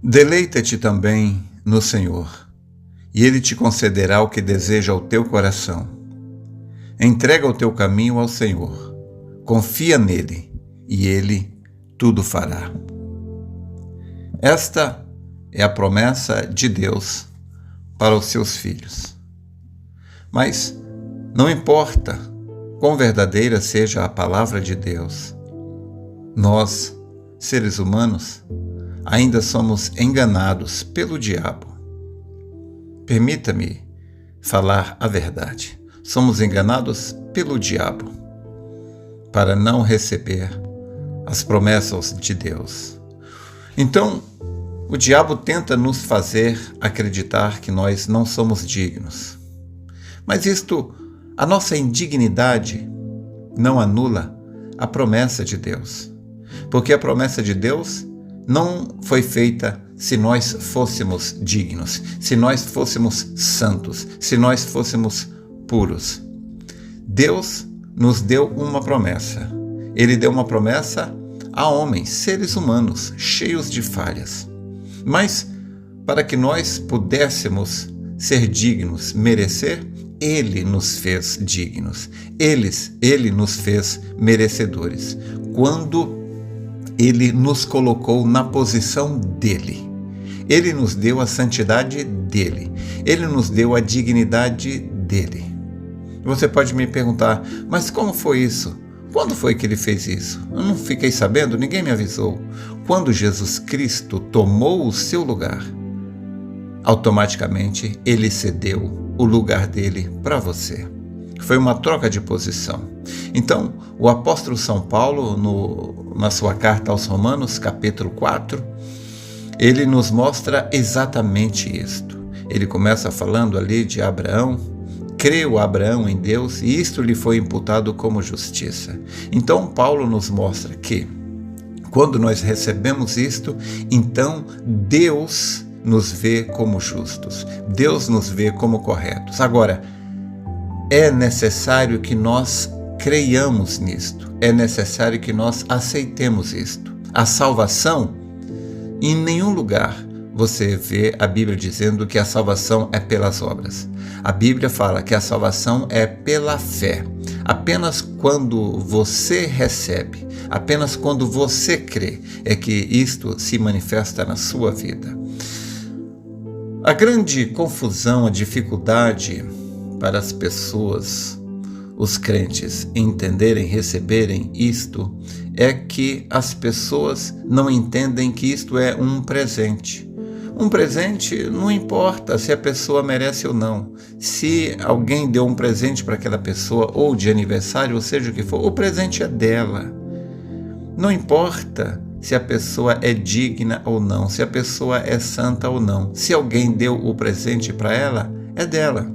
Deleita-te também no Senhor, e Ele te concederá o que deseja o teu coração. Entrega o teu caminho ao Senhor, confia nele, e Ele tudo fará. Esta é a promessa de Deus para os seus filhos. Mas não importa quão verdadeira seja a palavra de Deus, nós, seres humanos, ainda somos enganados pelo diabo. Permita-me falar a verdade. Somos enganados pelo diabo para não receber as promessas de Deus. Então, o diabo tenta nos fazer acreditar que nós não somos dignos. Mas a nossa indignidade não anula a promessa de Deus. Porque a promessa de Deus não foi feita se nós fôssemos dignos, se nós fôssemos santos, se nós fôssemos puros. Deus nos deu uma promessa. Ele deu uma promessa a homens, seres humanos, cheios de falhas. Mas, para que nós pudéssemos ser dignos, merecer, Ele nos fez dignos. Ele nos fez merecedores. Quando Ele nos colocou na posição dele. Ele nos deu a santidade dele. Ele nos deu a dignidade dele. Você pode me perguntar, mas como foi isso? Quando foi que ele fez isso? Eu não fiquei sabendo, ninguém me avisou. Quando Jesus Cristo tomou o seu lugar, automaticamente ele cedeu o lugar dele para você. Foi uma troca de posição. Então, o apóstolo São Paulo, na sua carta aos Romanos, capítulo 4, ele nos mostra exatamente isto. Ele começa falando ali de Abraão. Creu Abraão em Deus e isto lhe foi imputado como justiça. Então, Paulo nos mostra que, quando nós recebemos isto, então Deus nos vê como justos. Deus nos vê como corretos. Agora, é necessário que nós creiamos nisto. É necessário que nós aceitemos isto. A salvação, em nenhum lugar você vê a Bíblia dizendo que a salvação é pelas obras. A Bíblia fala que a salvação é pela fé. Apenas quando você recebe, apenas quando você crê, é que isto se manifesta na sua vida. A grande confusão, a dificuldade para as pessoas, os crentes, entenderem, receberem isto, é que as pessoas não entendem que isto é um presente. Um presente não importa se a pessoa merece ou não. Se alguém deu um presente para aquela pessoa, ou de aniversário, ou seja o que for, o presente é dela. Não importa se a pessoa é digna ou não, se a pessoa é santa ou não. Se alguém deu o presente para ela, é dela.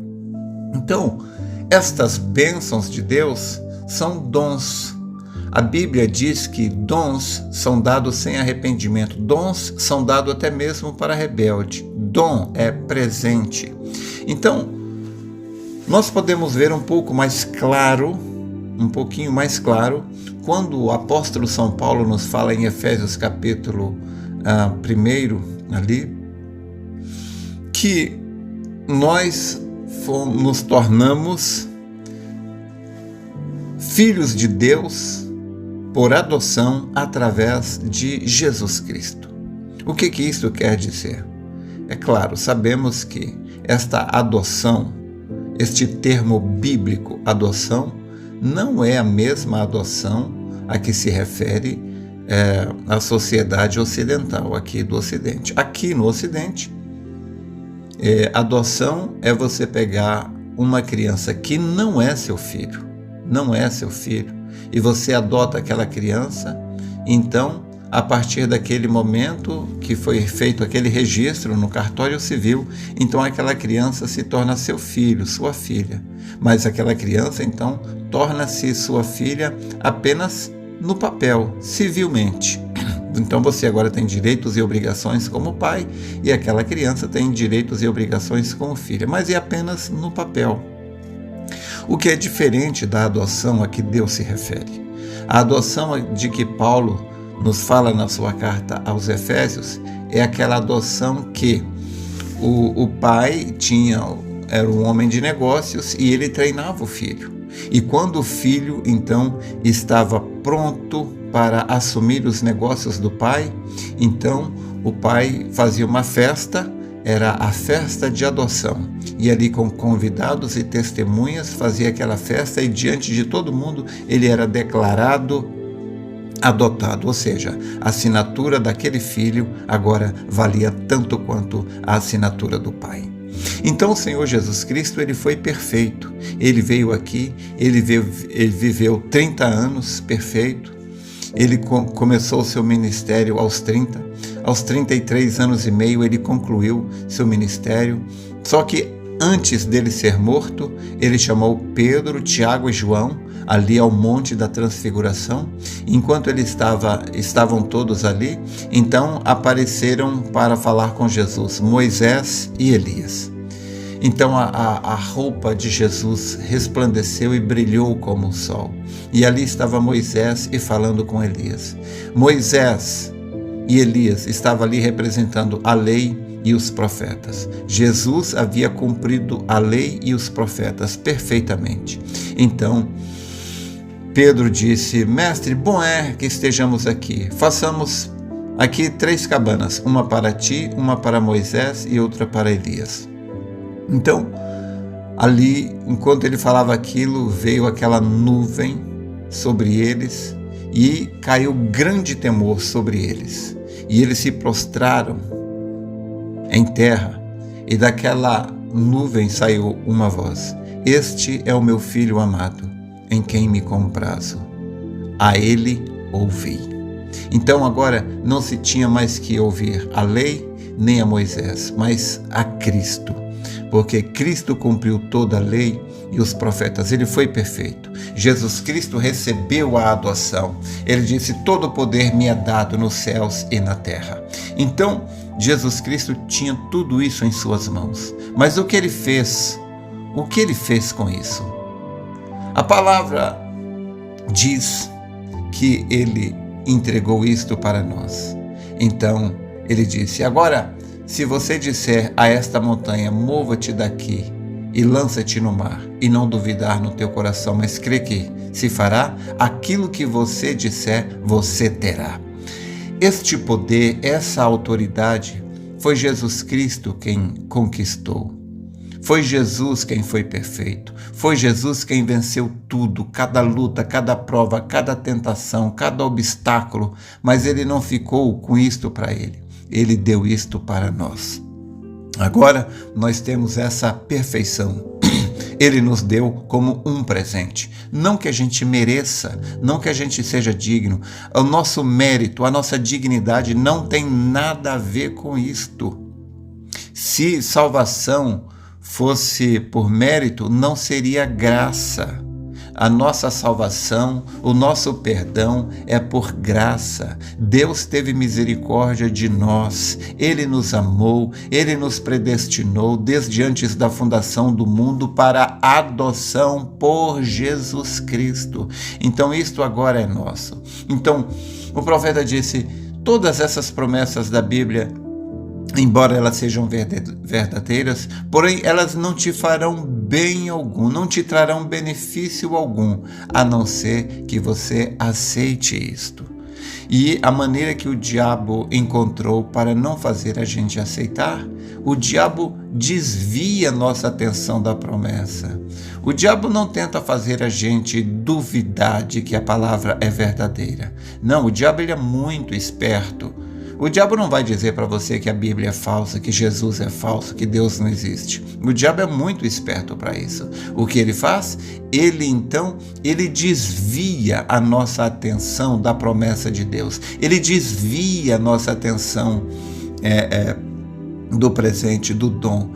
Então, estas bênçãos de Deus são dons. A Bíblia diz que dons são dados sem arrependimento. Dons são dados até mesmo para rebelde. Dom é presente. Então, nós podemos ver um pouquinho mais claro, quando o apóstolo São Paulo nos fala em Efésios capítulo 1, ali, que nós nos tornamos filhos de Deus por adoção através de Jesus Cristo. O que isso quer dizer? É claro, sabemos que esta adoção, este termo bíblico, adoção, não é a mesma adoção a que se refere a sociedade ocidental, aqui do Ocidente. Aqui no Ocidente, adoção é você pegar uma criança que não é seu filho, e você adota aquela criança. Então, a partir daquele momento que foi feito aquele registro no cartório civil, então aquela criança se torna seu filho, sua filha. Mas aquela criança, então, torna-se sua filha apenas no papel, civilmente. Então você agora tem direitos e obrigações como pai, e aquela criança tem direitos e obrigações como filha, mas é apenas no papel. O que é diferente da adoção a que Deus se refere. A adoção de que Paulo nos fala na sua carta aos Efésios é aquela adoção que o pai era um homem de negócios e ele treinava o filho. E quando o filho, então, estava pronto para assumir os negócios do pai, então o pai fazia uma festa, era a festa de adoção. E ali com convidados e testemunhas fazia aquela festa e diante de todo mundo ele era declarado adotado, ou seja, a assinatura daquele filho agora valia tanto quanto a assinatura do pai. Então o Senhor Jesus Cristo, ele foi perfeito, ele veio aqui, ele viveu 30 anos perfeito, ele começou o seu ministério aos 30, aos 33 anos e meio ele concluiu seu ministério, só que antes dele ser morto, ele chamou Pedro, Tiago e João, ali ao Monte da Transfiguração. Enquanto estavam todos ali, então apareceram para falar com Jesus Moisés e Elias. Então a roupa de Jesus resplandeceu e brilhou como o sol. E ali estava Moisés e falando com Elias. Moisés e Elias estavam ali representando a lei e os profetas. Jesus havia cumprido a lei e os profetas perfeitamente. Então Pedro disse: Mestre, bom é que estejamos aqui. Façamos aqui 3 cabanas, uma para ti, uma para Moisés e outra para Elias. Então, ali, enquanto ele falava aquilo, veio aquela nuvem sobre eles e caiu grande temor sobre eles. E eles se prostraram em terra e daquela nuvem saiu uma voz: Este é o meu filho amado, em quem me comprazo, a ele ouvi. Então agora não se tinha mais que ouvir a lei nem a Moisés, mas a Cristo, porque Cristo cumpriu toda a lei e os profetas, ele foi perfeito. Jesus Cristo recebeu a adoção, ele disse: todo o poder me é dado nos céus e na terra. Então Jesus Cristo tinha tudo isso em suas mãos, mas o que ele fez com isso? A palavra diz que ele entregou isto para nós. Então ele disse: agora, se você disser a esta montanha, mova-te daqui e lança-te no mar, e não duvidar no teu coração, mas crê que se fará, aquilo que você disser, você terá. Este poder, essa autoridade, foi Jesus Cristo quem conquistou. Foi Jesus quem foi perfeito. Foi Jesus quem venceu tudo, cada luta, cada prova, cada tentação, cada obstáculo, mas ele não ficou com isto para ele. Ele deu isto para nós. Agora nós temos essa perfeição. Ele nos deu como um presente. Não que a gente mereça, não que a gente seja digno. O nosso mérito, a nossa dignidade não tem nada a ver com isto. Se salvação fosse por mérito, não seria graça. A nossa salvação, o nosso perdão é por graça. Deus teve misericórdia de nós. Ele nos amou, Ele nos predestinou desde antes da fundação do mundo para a adoção por Jesus Cristo. Então isto agora é nosso. Então o profeta disse: todas essas promessas da Bíblia, embora elas sejam verdadeiras, porém elas não te farão bem algum, não te trarão benefício algum, a não ser que você aceite isto. E a maneira que o diabo encontrou para não fazer a gente aceitar, o diabo desvia nossa atenção da promessa. O diabo não tenta fazer a gente duvidar de que a palavra é verdadeira. Não, o diabo ele é muito esperto. O diabo não vai dizer para você que a Bíblia é falsa, que Jesus é falso, que Deus não existe. O diabo é muito esperto para isso. O que ele faz? Ele desvia a nossa atenção da promessa de Deus. Ele desvia a nossa atenção do presente, do dom.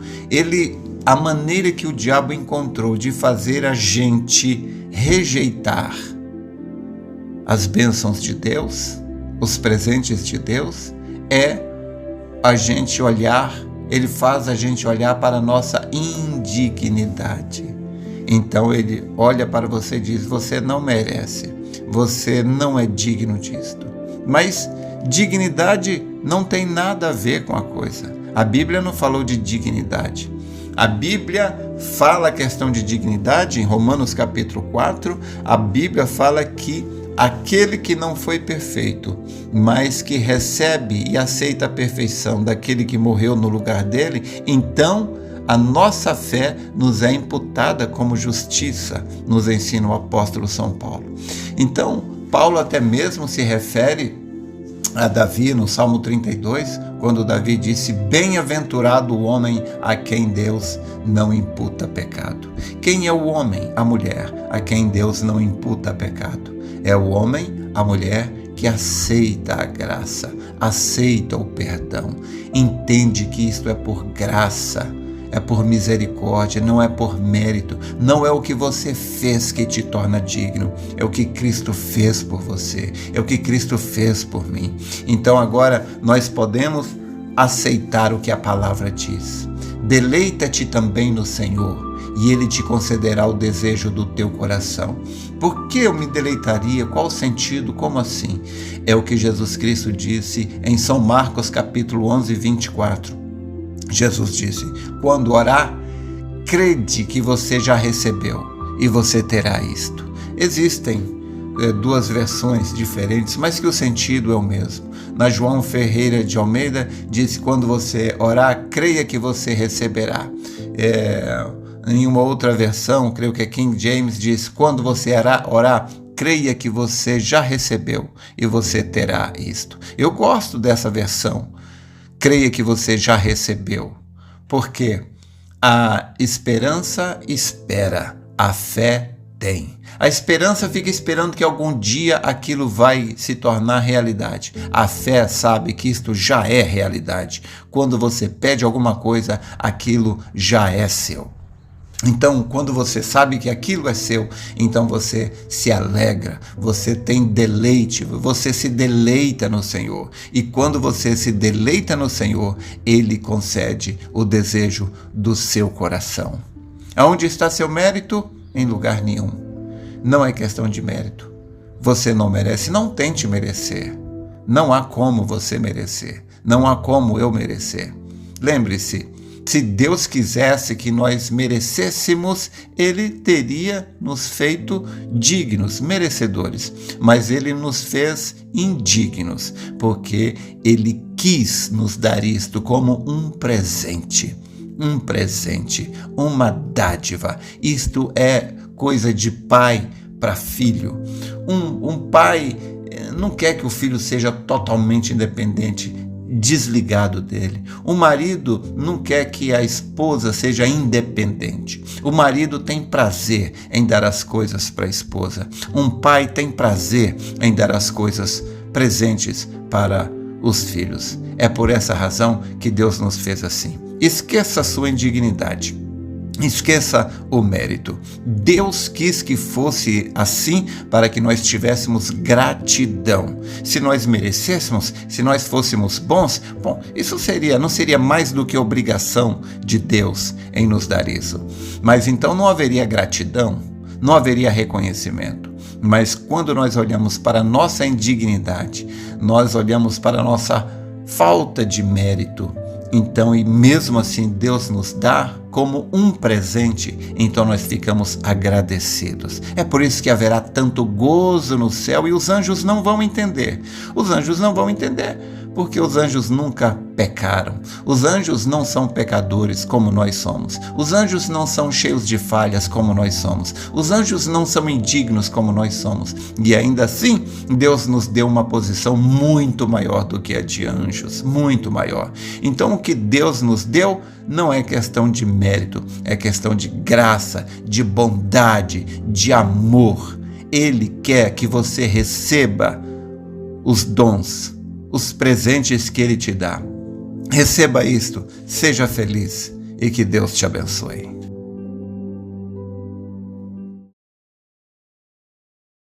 A maneira que o diabo encontrou de fazer a gente rejeitar as bênçãos de Deus, os presentes de Deus, é a gente olhar, ele faz a gente olhar para a nossa indignidade. Então ele olha para você e diz: você não merece, você não é digno disto. Mas dignidade não tem nada a ver com a coisa. A Bíblia não falou de dignidade. A Bíblia fala a questão de dignidade, em Romanos capítulo 4, a Bíblia fala que aquele que não foi perfeito, mas que recebe e aceita a perfeição daquele que morreu no lugar dele, então a nossa fé nos é imputada como justiça, nos ensina o apóstolo São Paulo. Então, Paulo até mesmo se refere a Davi no Salmo 32, quando Davi disse: bem-aventurado o homem a quem Deus não imputa pecado. Quem é o homem? A mulher, a quem Deus não imputa pecado. É o homem, a mulher, que aceita a graça, aceita o perdão, entende que isto é por graça, é por misericórdia, não é por mérito, não é o que você fez que te torna digno, é o que Cristo fez por você, é o que Cristo fez por mim. Então agora nós podemos aceitar o que a palavra diz. Deleita-te também no Senhor, e Ele te concederá o desejo do teu coração. Por que eu me deleitaria? Qual o sentido? Como assim? É o que Jesus Cristo disse em São Marcos capítulo 11, 24. Jesus disse: quando orar, crede que você já recebeu e você terá isto. Existem duas versões diferentes, mas que o sentido é o mesmo. Na João Ferreira de Almeida diz: quando você orar, creia que você receberá. Em uma outra versão, creio que é King James, diz: quando você orar, creia que você já recebeu e você terá isto. Eu gosto dessa versão. Creia que você já recebeu, porque a esperança espera, a fé tem. A esperança fica esperando que algum dia aquilo vai se tornar realidade. A fé sabe que isto já é realidade. Quando você pede alguma coisa, aquilo já é seu. Então, quando você sabe que aquilo é seu, então você se alegra, você tem deleite, você se deleita no Senhor. E quando você se deleita no Senhor, Ele concede o desejo do seu coração. Aonde está seu mérito? Em lugar nenhum. Não é questão de mérito. Você não merece, não tente merecer. Não há como você merecer. Não há como eu merecer. Lembre-se, se Deus quisesse que nós merecêssemos, Ele teria nos feito dignos, merecedores. Mas Ele nos fez indignos, porque Ele quis nos dar isto como um presente, uma dádiva. Isto é coisa de pai para filho. Um pai não quer que o filho seja totalmente independente, desligado dele. O marido não quer que a esposa seja independente. O marido tem prazer em dar as coisas para a esposa. Um pai tem prazer em dar as coisas presentes para os filhos. É por essa razão que Deus nos fez assim. Esqueça a sua indignidade. Esqueça o mérito. Deus quis que fosse assim para que nós tivéssemos gratidão. Se nós merecêssemos, se nós fôssemos bons, isso não seria mais do que obrigação de Deus em nos dar isso. Mas então não haveria gratidão, não haveria reconhecimento. Mas quando nós olhamos para a nossa indignidade, nós olhamos para a nossa falta de mérito, então, e mesmo assim Deus nos dá como um presente, então nós ficamos agradecidos. É por isso que haverá tanto gozo no céu e os anjos não vão entender. Os anjos não vão entender, porque os anjos nunca pecaram. Os anjos não são pecadores como nós somos. Os anjos não são cheios de falhas como nós somos. Os anjos não são indignos como nós somos. E ainda assim, Deus nos deu uma posição muito maior do que a de anjos, muito maior. Então, o que Deus nos deu não é questão de mérito, é questão de graça, de bondade, de amor. Ele quer que você receba os dons, os presentes que Ele te dá. Receba isto, seja feliz e que Deus te abençoe.